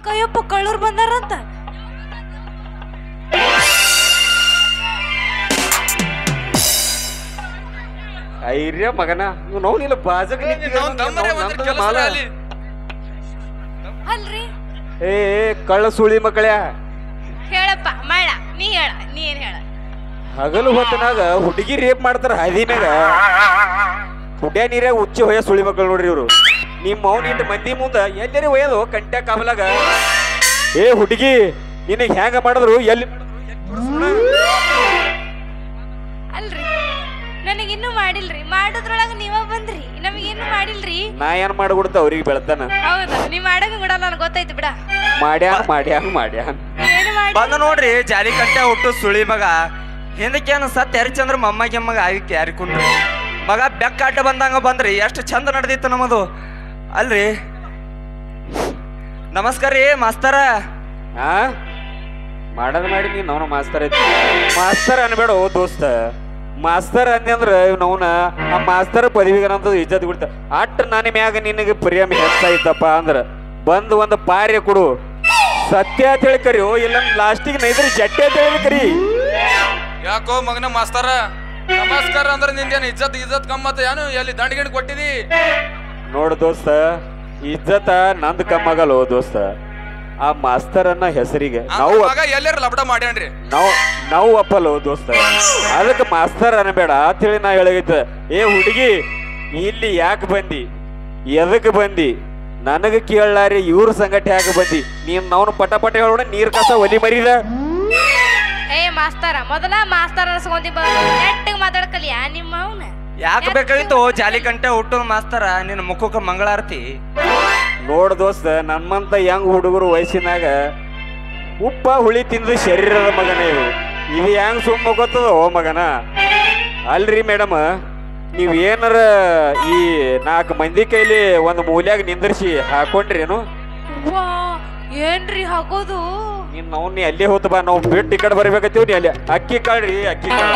ಕಯ್ಯಪ್ಪ ಕಳ್ಳೂರ್ ಬಂದಾರಂತ. ಐರ್ಯ ಮಗನ ನಾವು ನಿಲ್ಲ ಬಾಜಕ್ ಅಲ್ರಿ ಏ ಕಳ್ಳ ಸುಳಿ ಮಕ್ಕಳ್ಯಾ ಹೇಳಪ್ಪ ಮಾಡ ನೀ ಹೇಳ ನೀ ಏನ್ ಹೇಳ. ಹಗಲು ಹೊತ್ತನಾಗ ಹುಡುಗಿ ರೇಪ್ ಮಾಡ್ತಾರ ಹಾದಿ ಮ್ಯಾಗ ಹುಡ್ಯ ನೀರಾಗ ಉಚ್ಚಿ ಹೊಯ್ಯ ಸುಳಿ ಮಕ್ಕಳು ನೋಡ್ರಿ ಇವ್ರು. ನಿಮ್ಮ ಮೌನ ಇಟ್ಟು ಮಂದಿ ಮುಂದ ಎಲ್ಲರಿ ಒಯ್ಯದು ಕಂಟ್ಯಾ ಕಾವಲಾಗ. ಏ ಹುಡುಗಿ ನಿನಗೆ ಹ್ಯಾಂಗ ಮಾಡಿದ್ರು ಎಲ್ಲಿ ಅಲ್ರಿ ನನಗಿನ್ನೂ ಮಾಡಿಲ್ರಿ. ಮಾಡೋದ್ರೊಳಗ ನೀವ ಬಂದ್ರಿ, ನಮಗೇನು ಮಾಡಿಲ್ರಿ. ನಾ ಏನ್ ಮಾಡ್ಬಿಡ್ತ ಅವ್ರಿಗೆ ಬೆಳ್ತಾನ. ಹೌದಾ ನೀ ಮಾಡಂಗ ಕೂಡ ನನಗೆ ಗೊತ್ತಾಯ್ತು ಬಿಡ. ಮಾಡ್ಯಾನ್ ಏನು ಮಾಡಿ ಬಂದ ನೋಡ್ರಿ ಜಾಲಿ ಕಟ್ಟೆ ಹುಟ್ಟು ಸುಳಿ ಮಗ ಹಿಂದಕ್ಕೇನು ಸತ್ ಹೆರಿಚಂದ್ರ ಮಮ್ಮಗೆ ಮಗ ಆಗಿ ಯಾರಿಕೊಂಡ್ರಿ ಮಗ ಬೆಕ್ಕಾಟ ಬಂದಂಗ ಬಂದ್ರಿ ಎಷ್ಟು ಚಂದ ನಡೆದಿತ್ತು ನಮ್ಮದು. ಅಲ್ರಿ ನಮಸ್ಕಾರ ರೀ ಮಾಸ್ತರ. ಆ ಮಾಡದ್ ಮಾಡಿ ನೀನ್ ಅವನ ಮಾಸ್ತರ್ ಐತಿ ಮಾಸ್ತರ್ ಅನ್ಬೇಡ ದೋಸ್ತ. ಮಾಸ್ತರ್ ಅಂದೆ ಅಂದ್ರ ನವನ ಆ ಮಾಸ್ತರ್ ಪದವಿಗನಂತ ಇಜ್ಜತ್ ಬಿಡ್ತ. ಅಟ್ ನನ್ನ ಮ್ಯಾಗ ನಿನಗೆ ಪ್ರೇಮ ಹೆಚ್ಚಾಯ್ತಪ್ಪ ಅಂದ್ರ ಬಂದ್ ಒಂದು ಪಾರ್ಯ ಕೊಡು. ಸತ್ಯ ಅಂತ ಹೇಳಿ ಕರಿಯೋ ಇಲ್ಲ ಲಾಸ್ಟಿಗೆ ನೈದ್ರಿ ಜಟ್ಟೆ ಅಂತ ಹೇಳಿ ಕರಿ. ಯಾಕೋ ಮಗನ ಮಾಸ್ತರ ನಮಸ್ಕಾರ ಅಂದ್ರೆ ನಿಂದೇನು ಇಜ್ಜತ್ ಕಮ್ಮತ್ತ ಏನು ಎಲ್ಲಿ ದಂಡಗಿಂಡ್ ಕೊಟ್ಟಿದಿ? ನೋಡು ದೋಸ್ತ ಇಜ್ಜತ ನಂದ್ ಕಮ್ಮಗಲ್ಲೋ ದೋಸ್ತ. ಆ ಮಾಸ್ತರ್ ಅನ್ನ ಹೆಸರಿಗೆ ಎಲ್ಲಾರ ಲಬಡ ಮಾಡ್ಯಾನ್ರಿ ನಾವು ಒಪ್ಪಲ್ಲೋ ದೋಸ್ತ. ಅದಕ್ಕೆ ಮಾಸ್ತರ್ ಅನ್ಬೇಡ ಅಂತೇಳಿ ನಾ ಹೇಳಿದ್ದ. ಏ ಹುಡುಗಿ ಇಲ್ಲಿ ಯಾಕೆ ಬಂದಿ, ಎದಕ್ ಬಂದಿ ನನಗ ಕೇಳಾರಿ ಇವ್ರ ಸಂಗಟ ಯಾಕೆ ಬಂದಿ? ನೀನ್ ನಾವು ಪಟ ಹೇಳೋಣ ನೀರ್ ಕಸ ಒಲಿ ಮರಿದ. ಏ ಮಾಸ್ತರ ಮೊದಲ ಮಾಸ್ತರ ಅನ್ಸ್ಕೊಂಡಿ ನೆಟ್ಟಿಗೆ ಮಾತಾಡ್ಕಲಿಯಾ ನಿಮ್ಮ ಅವನ ಯಾಕೆ ಬೇಕಾಗಿತ್ತು ಜಾಲಿ ಕಂಟೆ ಹುಟ್ಟು ಮಾಸ್ತರ ನಿನ್ನ ಮುಖಕ್ಕೆ ಮಂಗಳಾರತಿ. ನೋಡ್ ದೋಸ್ತ ನಮ್ಮಂತ ಯಂಗ್ ಹುಡುಗರು ವಯಸ್ಸಿನಾಗ ಉಪ್ಪ ಹುಳಿ ತಿಂದು ಶರೀರದ ಮಗನ ಇದು ಹೆಂಗ್ ಸುಮ್ಮ ಗೊತ್ತದ ಓ ಮಗನ. ಅಲ್ರಿ ಮೇಡಮ್ ನೀವ್ ಏನಾರ ಈ 4 ಮಂದಿ ಕೈಲಿ ಒಂದು ಮೂಲ್ಯಾಗ ನಿಂದ್ರಿಸಿ ಹಾಕೊಂಡ್ರೇನು? ಏನ್ರಿ ಹಾಕೋದು? ನೀ ಅಲ್ಲೇ ಹೋತ ಬಾ, ನಾವು ಬಿಟ್ಟು ಈ ಕಡೆ ಬರ್ಬೇಕತ್ತೀವಿ. ನೀ ಅಲ್ಲಿ ಅಕ್ಕಿ ಕಾಳ್ರಿ ಅಕ್ಕಿ ಕಾಳು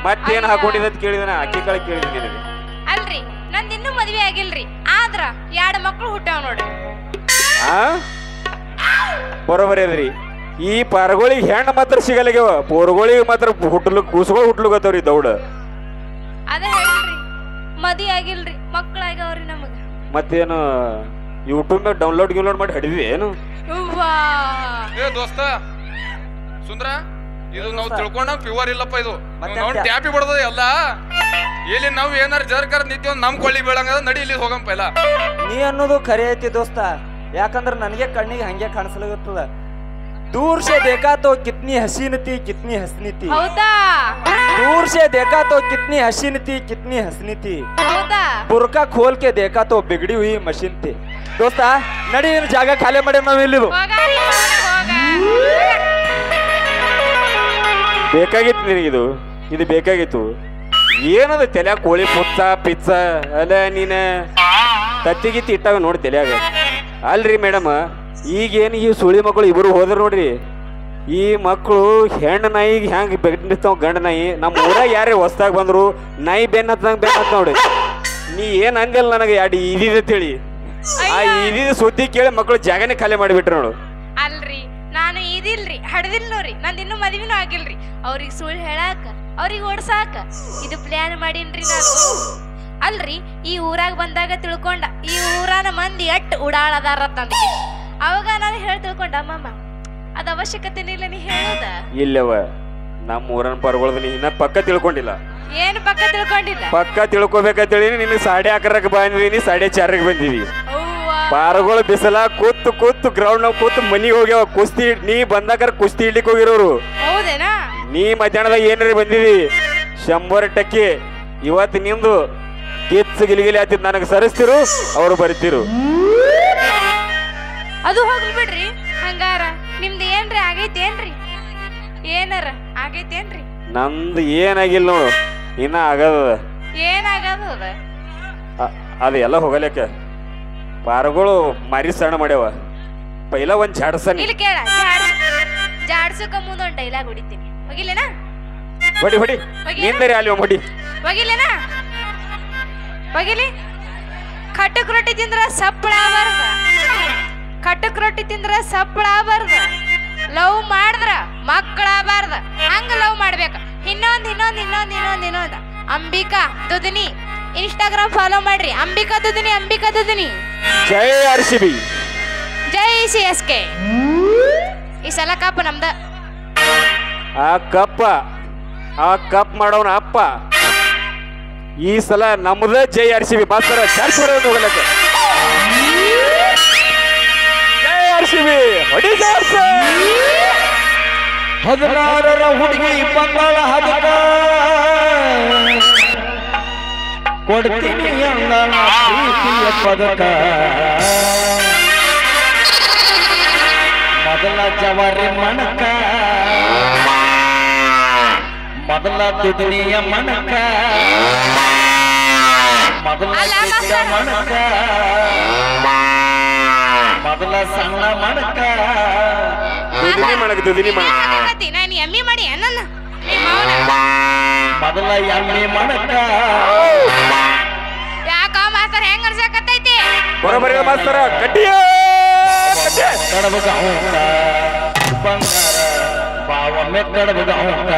ಮತ್ತೇನ್ ಹಾಕೊಂಡಿದ ಕೇಳಿದನ ಅಕ್ಕಿ ಕಾಳು ಕೇಳಿದೀನಿ ನಿನಗೆ. ಅಲ್ರಿ ನಂದು ಇನ್ನೂ ಮದ್ವೆ ಆಗಿಲ್ರಿ, ಆದ್ರ 2 ಮಕ್ಳು ಹುಟ್ಟಾವ ನೋಡ್ರಿ. ಆ ಬರೋಬರಿ ಅದ್ರಿ. ಈ ಪಾರಗಳಿಗೆ ಹೆಣ್ಣು ಮಾತ್ರ ಸಿಗಲ್ಲಾಗ್ಯವ, ಪೋರ್ಗಳಿಗೆ ಮಾತ್ರ ಕೂಸುಗಳು ಹುಟ್ಲುಗತ್ತವ್ರಿ ದೌಡ. ಅದ ಹೇಳಿಲ್ರಿ ಮದಿ ಆಗಿಲ್ರಿ, ಮಕ್ಳಾಗ್ಯಾವ್ರಿ ನಮಗ. ಮತ್ತೇನು ಯೂಟ್ಯೂಬ್ ಡೌನ್ಲೋಡ್ ಮಾಡಿ ಹಿಡಿದ್ವಿ ಏನು? ಏ ದೋಸ್ತ ಸುಂದ್ರ ಇದು ನಾವು ತಿಳ್ಕೊಂಡಾಗ ಪ್ಯೂರ್ ಇಲ್ಲಪ್ಪ. ಇದು ನಾವು ಟ್ಯಾಪಿ ಬಿಡದ ಎಲ್ಲ ಇಲ್ಲಿ ನಾವು ಏನಾರ ಜರ್ಕರ್ ನಿತ್ಯ ನಮ್ ಕೊಳ್ಳಿ ಬೀಳಂಗದ ನಡಿ ಇಲ್ಲಿ ಹೋಗಂಪ ಇಲ್ಲ. ನೀ ಅನ್ನೋದು ಖರೆ ಐತಿ ದೋಸ್ತ, ಯಾಕಂದ್ರ ನನಗೆ ಕಣ್ಣಿಗೆ ಹಂಗೆ ಕಾಣಿಸ್ಲಾಗತ್ತದ. दूर से देखा तो कितनी हसीन थी कितनी हसनी थी. ಹೌದಾ? दूर से देखा तो कितनी हसीन थी कितनी हसनी थी. ಹೌದಾ? बुरका खोल के देखा तो बिगड़ी हुई मशीन थी. दोस्त नड़ी ಜಾಗ ಖಾಲಿ ಮಾಡಿ ನಾವು ಇಲ್ಲಿದು ಬೇಕಾಗಿತ್ತು ನಿನಗಿದು, ಇದು ಬೇಕಾಗಿತ್ತು. ಏನದ ತಲ್ಯಾಗ ಕೋಳಿ ಪುಚ್ಚ ಪಿಚ್ಚ ಅಲ್ಲ ನೀನ ತತ್ತಿಗಿತ್ತಿ ಇಟ್ಟಾಗ ನೋಡಿ ತಲ್ಯಾಗ. ಅಲ್ರಿ ಮೇಡಮ್ ಈಗೇನು ಈ ಸುಳಿ ಮಕ್ಕಳು ಇಬ್ಬರು ಹೋದ್ರ ನೋಡ್ರಿ, ಈ ಮಕ್ಕಳು ಹೆಣ್ಣು ನಾಯಿಗೆ ಹೆಂಗೆ ಬೆಟ್ಟಿರ್ತಾವ ಗಂಡ ನಾಯಿ. ನಮ್ಮ ಊರಾಗ ಯಾರೇ ಹೊಸ್ದಾಗಿ ಬಂದ್ರು ನಾಯಿ ಬೆನ್ನತ್ತಂಗೆ ಬೆನ್ನತ್ತ ನೋಡಿ. ನೀ ಏನು ಅಂದಿಲ್ಲ ನನಗೆ ಎರಡು ಇದಿದತ್ತೇಳಿ ಆ ಇದಿದ ಸುದ್ದಿ ಕೇಳಿ ಮಕ್ಕಳು ಜಾಗನೇ ಖಾಲಿ ಮಾಡಿಬಿಟ್ರು ನೋಡು. ಅಲ್ರಿ ನಾನು ಇದಿಲ್ರಿ ಹಡ್ದಿಲ್ ನೋಡ್ರಿ, ನಂದು ಇನ್ನೂ ಮದ್ವಿನೂ ಆಗಿಲ್ರಿ. ಅವ್ರಿಗೆ ಸುಳ್ಳು ಹೇಳಾಕ ಅವ್ರಿಗೆ ಓಡ್ಸಾಕ ಇದು ಪ್ಲಾನ್ ಮಾಡೀನ್ರಿ ನಾನು. ಅಲ್ರಿ ಈ ಊರಾಗ ಬಂದಾಗ ತಿಳ್ಕೊಂಡ ಈ ಊರಾನ ಮಂದಿ ಎಟ್ ಉಡಾಳದಾರತ್ತಂದ. ಅವಾಗ ನಾನು ಹೇಳಿ ತಿಳ್ಕೊಂಡ ಅಮ್ಮಮ್ಮ ಅದ ಅವಶ್ಯಕತೆನೇ ಇಲ್ಲ ನೀ ಹೇಳದ. ಇಲ್ಲವ ನಮ್ಮ ಊರನ್ ಪರ್ಗೊಳ್ದ ನೀ ಇನ್ನ ಪಕ್ಕ ತಿಳ್ಕೊಂಡಿಲ್ಲ. ಏನು ಪಕ್ಕ ತಿಳ್ಕೊಂಡಿಲ್ಲ? ಪಕ್ಕ ತಿಳ್ಕೊಬೇಕಂತೇಳಿ ನಿನ್ನ 4:30ಕ್ಕೆ ಬಂದಿದೀನಿ, 4:30ಕ್ಕೆ ಬಂದಿವಿ. ಪಾರಗಳು ಬಿಸಲ ಕೂತು ಕೂತು ಗ್ರೌಂಡ್ ನಾಗ ಕೂತು ಮನಿಗೆ ಹೋಗ್ಯಾವ. ಕುಸ್ತಿ ನೀ ಬಂದಾಕರ ಕುಸ್ತಿ ಇಡ್ಲಿಕ್ಕೆ ಹೋಗಿರೋರು. ಹೌದೇನಾ? ನೀ ಮಧ್ಯಾಹ್ನದಾಗ ಏನಾರ ಬಂದಿದಿ 100% ಇವತ್ತು ನಿಂದು ಕಿಚ್ಚು ಗಿಲಿಗಿಲಿ ಆತಿದ್ ನನಗೆ ಸರಿಸ್ತಿರು, ಅವ್ರು ಬರಿತಿರು. ಅದು ಹೋಗ್ಲಿ ಬಿಡ್ರಿ. ಹಂಗಾರ ನಿಮ್ದು ಏನ್ರಿ ಆಗೈತೇನ್ರಿ? ಏನಾರ ಆಗೈತೇನ್ರಿ? ನಂದು ಏನಾಗಿಲ್ಲ ನೋಡು, ಇನ್ನ ಆಗದ. ಏನಾಗದ ಅದು ಎಲ್ಲ ಹೋಗಲೇಕ. ಪಾರಗಳು ಮರಿ ಸಣ್ಣ ಮಾಡ್ಯಾವ. ಪೈಲ ಒಂದ್ ಜಾಡ್ಸನಿ ಇಲ್ಲಿ ಕೇಳ, ಜಾಡ್ಸಕ ಮುಂದೊಂದು ಡೈಲಾಗ್ ಹೊಡಿತೀನಿ. ಹೋಗಿಲ್ಲೇನಾ? ಹೊಡಿ ಹೊಡಿ ನಿಂದರಿ ಅಲ್ಲಿ ಹೊಡಿ. ಹೋಗಿಲ್ಲೇನಾ? ಹೋಗಿಲಿ. ಖಟ್ಟಕ್ ರೊಟ್ಟಿ ತಿಂದ್ರ ಸಪ್ಪಳ ಬರದ ಕಟಕ್ ರೊಟ್ಟಿ ತಿಂದ್ರ ಸಪ್ಪಳ ಆಗಬಾರ್ದ, ಲವ್ ಮಾಡಿದ್ರ ಮಕ್ಕಳ ಆಗಬಾರ್ದ, ಹಂಗ ಲವ್ ಮಾಡ್ಬೇಕ. ಇನ್ನೊಂದ್ ಅಂಬಿಕಾ ದುದನಿ ಇನ್ಸ್ಟಾಗ್ರಾಮ್ ಫಾಲೋ ಮಾಡ್ರಿ. ಅಂಬಿಕಾ ದುದನಿ. ಜೈ RCB, ಜೈ CSK. ಈ ಸಲ ಕಪ್ ನಮ್ದ. ಆ ಕಪ್ ಮಾಡೋನ ಅಪ್ಪ. ಈ ಸಲ ನಮ್ದ ಜೈ RCB. ಮಾಸ್ತರ ಚಾರ್ಜ್ ಹೋಗಲಕ್ಕೆ ಜೈ RCB ಹೊಡಿ ಜಾರ್ಸ. 16ರ ಹುಡುಗಿ ಬಂಗಳ ಹದಕ ಕೊಡ್ತೀನಿ ಅಂದನ ಪ್ರೀತಿಯ ಪದಕ. ಮೊದಲ ಜವಾರಿ ಮಣಕ, ಮೊದಲ ದುದನಿಯ ಮಣಕ, ಮೊದಲ ಮಣಕ, ಮೊದಲ ಸಣ್ಣ ಮಣಕ. ದುದಿನಿ ಮಣಕ ನಾನು ಎಮ್ಮಿ ಮಾಡಿ ನನ್ನ ಮೊದಲ ಎಮ್ಮೆ ಮಣಕ. ಯಾಕ ಮಾಸ್ತರ್ ಹೆಂಗ್ ಅನ್ಸಕತ್ತೈತಿ? ಬರೋಬರಿ ಮಾಸ್ತರ ಕಡ್ಡಿಯ ಕಡಬಗ ಹೋಗ ಬಂಗಾರ ಬಾವಮ್ಮೆ ಕಡಬಗ ಹೋಗ.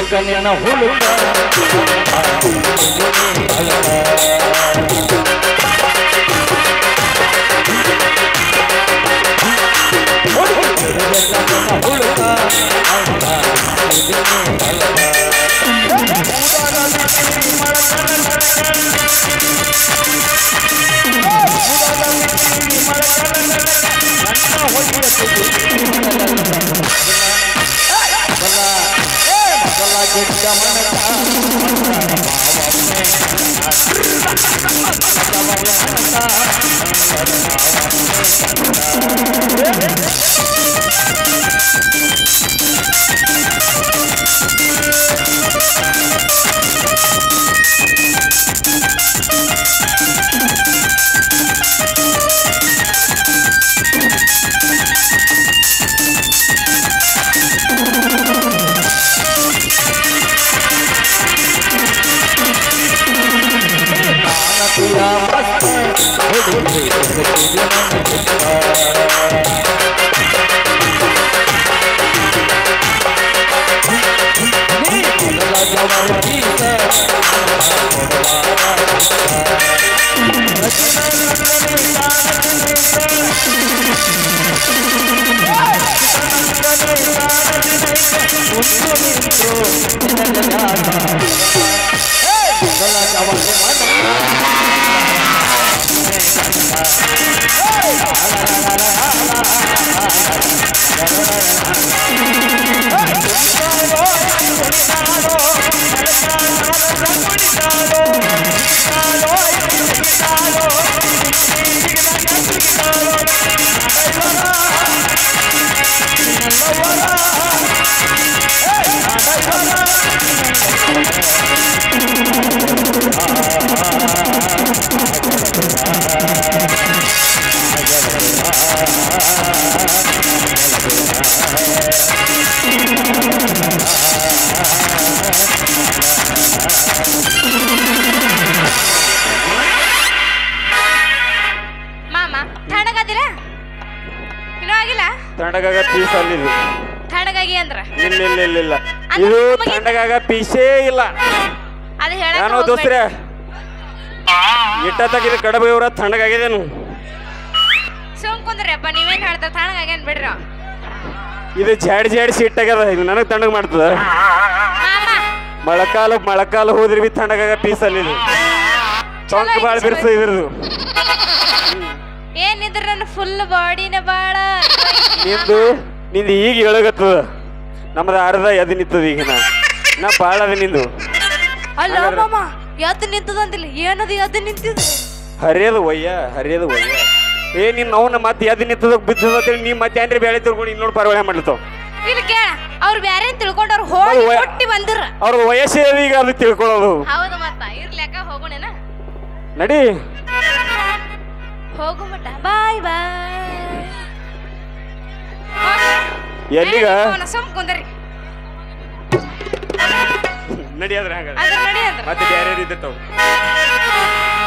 ಕನ್ಯನ ಹುಡುಗ ಪೀಸ್ ಅಲ್ಲಿದು ತಣ್ಣಗಾಗಿ ಅಂದ್ರ ಇಲ್ಲ ಇಲ್ಲ ಇಲ್ಲ ಇಲ್ಲ ಇದು ತಣ್ಣಗಾಗ ಪೀಸೇ ಇಲ್ಲ ಅದು ಹೇಳಕ್ ಏನೋ ದೋಸ್ತ್ರೆ ಇಟ್ಟ ತಗಿದ ಕಡಬ ಇವ್ರ ತಣ್ಣಗಾಗಿದೇನು ಸುಮ್ ಕುಂದ್ರಪ್ಪ ನೀವೇನ್ ಹೇಳ್ತಾ ತಣ್ಣಗಾಗ್ಯಾನ್ ಬಿಡ್ರಿ ಇದು ಜಾಡಿ ಸಿಟ್ಟಾಗ್ಯದ ಇದು ನನಗೆ ತಣ್ಣಗ್ ಮಾಡ್ತದ ಮಾಮ ಮಳಕಾಲ ಹೋದ್ರಿ ಬಿ ತಣ್ಣಗಾಗ ಪೀಸ್ ಅಲ್ಲಿದು ಚೊಂಕ್ ಬಾಳ್ ಬಿರ್ಸ ಇದ್ರದು ಏನಿದ್ರ ನನ್ನ ಫುಲ್ ಬಾಡಿನ ಬಾಳ ನಿಂದು ಈಗ ಹೇಳಗತ್ತದ ನಮ್ದು ಅರ್ಧ ಎದ್ ನಿಂತದ ಈಗ ನಾ ಬಾಳ ಅದ ನಿಂದು ಅಲ್ಲ ಮಾಮ ಎದ್ದು ನಿಂತದ ಅಂದಿಲ್ಲ ಏನದು ಎದ್ದು ನಿಂತಿದ ಹರಿಯದ ಒಯ್ಯ ಏ ನೀನ್ ಅವನ ಮತ್ತೆ ಎದ್ದು ನಿಂತದ ಬಿದ್ದದ ನೀ ಮತ್ತೆ ಏನ್ರಿ ಬೇಳೆ ತಿಳ್ಕೊಂಡು ಇನ್ನೋಡ್ ಪರವಾಳೆ ಮಾಡ್ಲತ್ತಾವ ಇಲ್ಲ ಕೇಳ ಅವ್ರು ಬ್ಯಾರೆ ತಿಳ್ಕೊಂಡವ್ರು ಹೋಗಿ ಕೊಟ್ಟಿ ಬಂದಿರ ಅವ್ರ ವಯಸ್ಸೇ ಈಗ ಅದು ತಿಳ್ಕೊಳ್ಳೋದು ಹೌದು ಮತ್ತ ಇರ್ಲೆಕ್ಕ ಹೋಗೋಣೇನ ನಡಿ ಹೋಗು ಮಟ ಬಾಯ್ ಬಾಯ್ ಎಲ್ಲಿಗ ಸುಮ್ ಕುಂದ್ರಿ ನಡಿ ಅದ್ರ ಹಂಗ ಅದ್ರ ನಡಿ ಅಂದ್ರ ಮತ್ತೆ ಬೇರೆ ಇದ್ದಿರ್ತಾವ